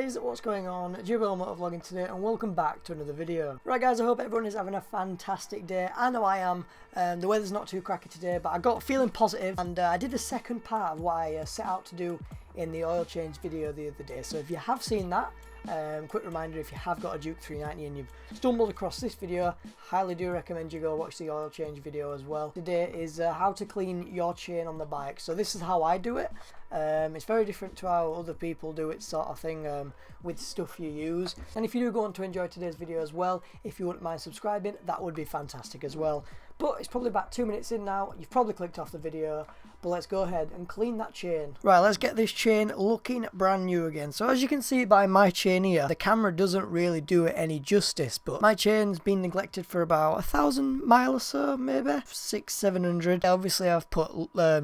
guys, what's going on? Jibril Motovlogging today and welcome back to another video. Right guys, I hope everyone is having a fantastic day. I know I am. The weather's not too cracky today, but I got feeling positive and I did the second part of what I set out to do in the oil change video the other day. So if you have seen that, quick reminder, if you have got a Duke 390 and you've stumbled across this video, highly do recommend you go watch the oil change video as well. Today is how to clean your chain on the bike. So this is how I do it. It's very different to how other people do it, sort of thing, with stuff you use. And if you do go on to enjoy today's video as well, if you wouldn't mind subscribing, that would be fantastic as well. But it's probably about 2 minutes in now, you've probably clicked off the video, but let's go ahead and clean that chain. Right, let's get this chain looking brand new again. So as you can see by my chain here, the camera doesn't really do it any justice, but my chain's been neglected for about 1,000 miles or so, maybe 600-700. Obviously I've put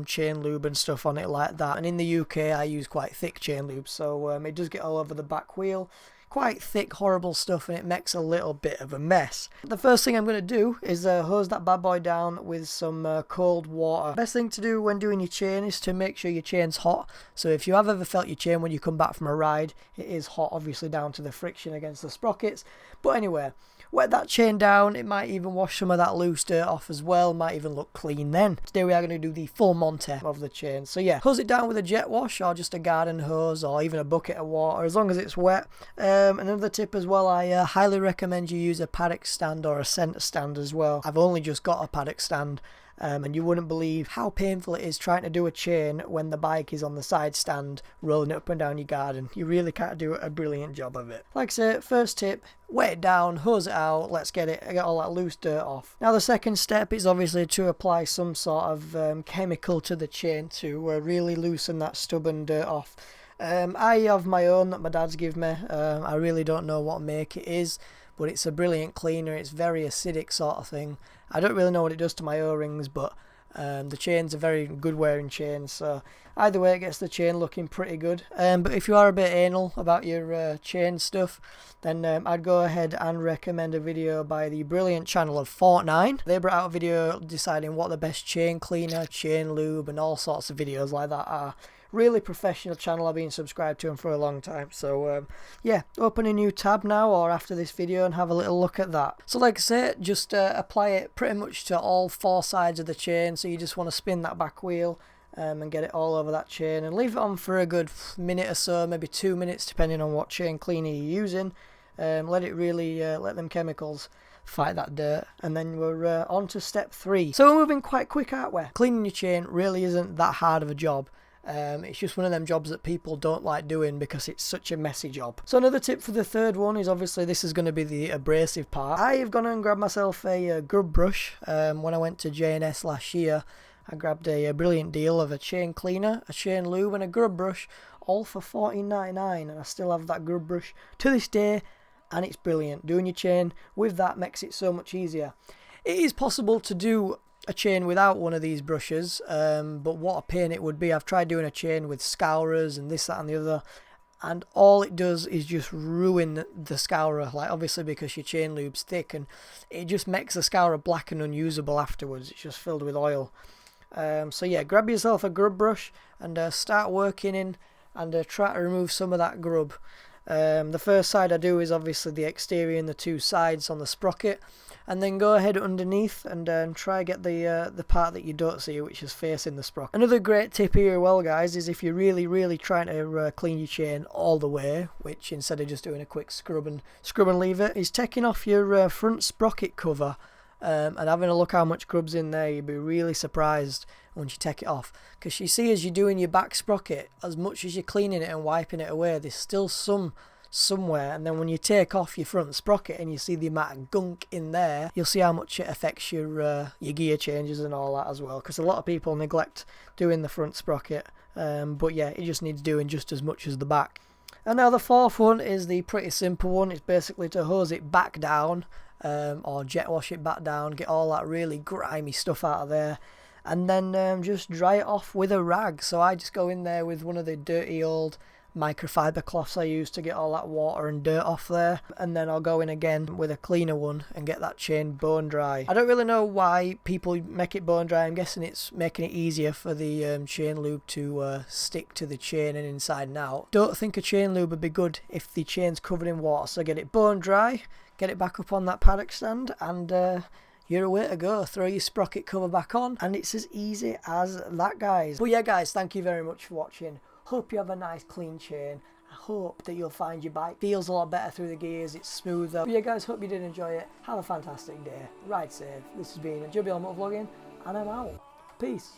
chain lube and stuff on it like that, and in the UK I use quite thick chain lube, so it does get all over the back wheel. Quite thick, horrible stuff, and it makes a little bit of a mess. The first thing I'm going to do is hose that bad boy down with some cold water. Best thing to do when doing your chain is to make sure your chain's hot. So if you have ever felt your chain when you come back from a ride, it is hot, obviously down to the friction against the sprockets. But anyway, wet that chain down. It might even wash some of that loose dirt off as well. Might even look clean then. Today we are going to do the full Monty of the chain. So yeah, hose it down with a jet wash or just a garden hose or even a bucket of water, as long as it's wet. Another tip as well, I highly recommend you use a paddock stand or a centre stand as well. I've only just got a paddock stand. And you wouldn't believe how painful it is trying to do a chain when the bike is on the side stand rolling it up and down your garden. You really can't do a brilliant job of it. Like I say, first tip, wet it down, hose it out, let's get all that loose dirt off. Now the second step is obviously to apply some sort of chemical to the chain to really loosen that stubborn dirt off. I have my own that my dad's give me. I really don't know what make it is, but it's a brilliant cleaner. It's very acidic sort of thing. I don't really know what it does to my O-rings, but the chain's a very good wearing chain, so either way it gets the chain looking pretty good. But if you are a bit anal about your chain stuff, then I'd go ahead and recommend a video by the brilliant channel of Fortnine. They brought out a video deciding what the best chain cleaner, chain lube and all sorts of videos like that are. Really professional channel. I've been subscribed to them for a long time. So yeah, open a new tab now or after this video and have a little look at that. So like I say, just apply it pretty much to all four sides of the chain. So you just want to spin that back wheel and get it all over that chain and leave it on for a good minute or so, maybe 2 minutes depending on what chain cleaner you're using. Let it really let them chemicals fight that dirt, and then we're on to step 3. So we're moving quite quick, aren't we? Cleaning your chain really isn't that hard of a job. It's just one of them jobs that people don't like doing because it's such a messy job. So another tip for the third one is obviously this is going to be the abrasive part. I have gone and grabbed myself a grub brush. When I went to J&S last year, I grabbed a brilliant deal of a chain cleaner, a chain lube and a grub brush, all for $14.99, and I still have that grub brush to this day, and it's brilliant. Doing your chain with that makes it so much easier. It is possible to do a chain without one of these brushes, but what a pain it would be. I've tried doing a chain with scourers and this, that and the other, and all it does is just ruin the scourer, like obviously because your chain lube's thick, and it just makes the scourer black and unusable afterwards. It's just filled with oil. So yeah, grab yourself a grub brush and start working in and try to remove some of that grub. The first side I do is obviously the exterior and the two sides on the sprocket, and then go ahead underneath and try get the part that you don't see, which is facing the sprocket. Another great tip here, well guys, is if you're really trying to clean your chain all the way, which instead of just doing a quick scrub and leave it, is taking off your front sprocket cover and having a look how much grub's in there. You'll be really surprised once you take it off, because you see as you're doing your back sprocket, as much as you're cleaning it and wiping it away, there's still somewhere, and then when you take off your front sprocket and you see the amount of gunk in there, you'll see how much it affects your gear changes and all that as well, because a lot of people neglect doing the front sprocket, but yeah, it just needs doing just as much as the back. And now the fourth one is the pretty simple one. It's basically to hose it back down, or jet wash it back down, get all that really grimy stuff out of there, and then just dry it off with a rag. So I just go in there with one of the dirty old microfiber cloths I use to get all that water and dirt off there, and then I'll go in again with a cleaner one and get that chain bone dry. I don't really know why people make it bone dry. I'm guessing it's making it easier for the chain lube to stick to the chain and inside and out. Don't think a chain lube would be good if the chain's covered in water, so get it bone dry, get it back up on that paddock stand, and you're away to go. Throw your sprocket cover back on and it's as easy as that, guys. But yeah guys, thank you very much for watching. Hope you have a nice clean chain. I hope that you'll find your bike feels a lot better through the gears, it's smoother. But yeah guys, hope you did enjoy it. Have a fantastic day. Ride safe. This has been JoBeAll Motovlogging and I'm out. Peace.